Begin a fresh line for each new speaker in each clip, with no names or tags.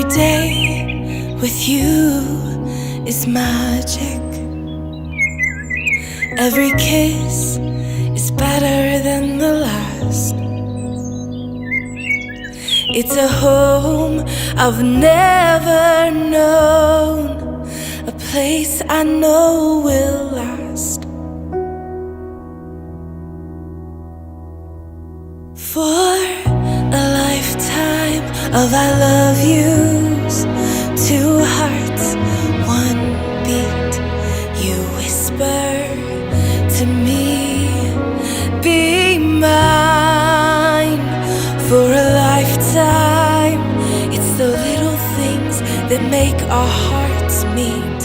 day with you is magic. Every kiss is better than the last. It's a home I've never known, a place I know will last. For a lifetime of I love yous, two hearts, one beat. You whisper to me, be mine. For a lifetime, it's the little things that make our hearts meet.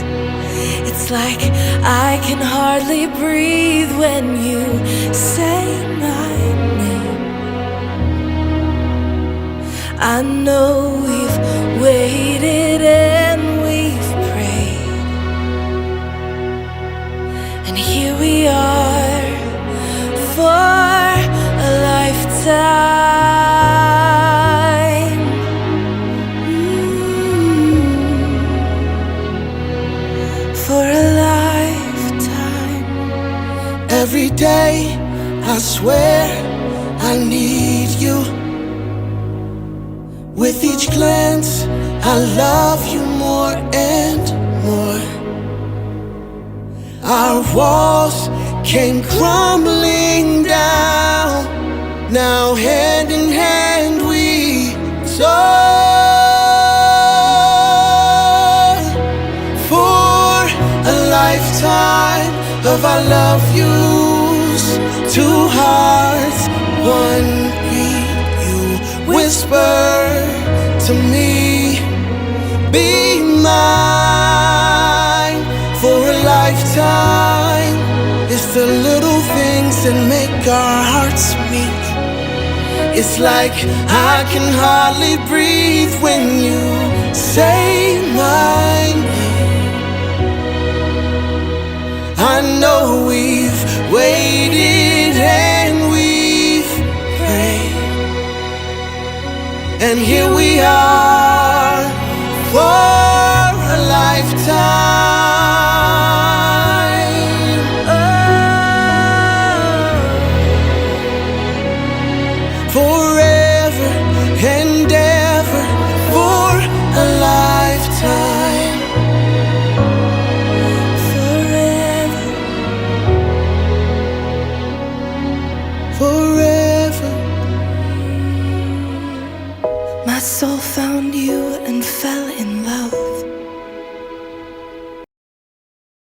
It's like I can hardly breathe when you say my name. I know we've waited and we've prayed, and here we are for a lifetime. For a lifetime.
Every day I swear I need you. With each glance, I love you more and more. Our walls came crumbling down. Now hand in hand we soar. For a lifetime of I love yous, two hearts, one beat. You whisper to me, be mine. For a lifetime, it's the little things that make our hearts meet. It's like I can hardly breathe when you say my name. I know we've waited and we've prayed, and here we are for a lifetime. Forever and ever for a lifetime.
Forever.
Forever.
My soul found you and fell in love.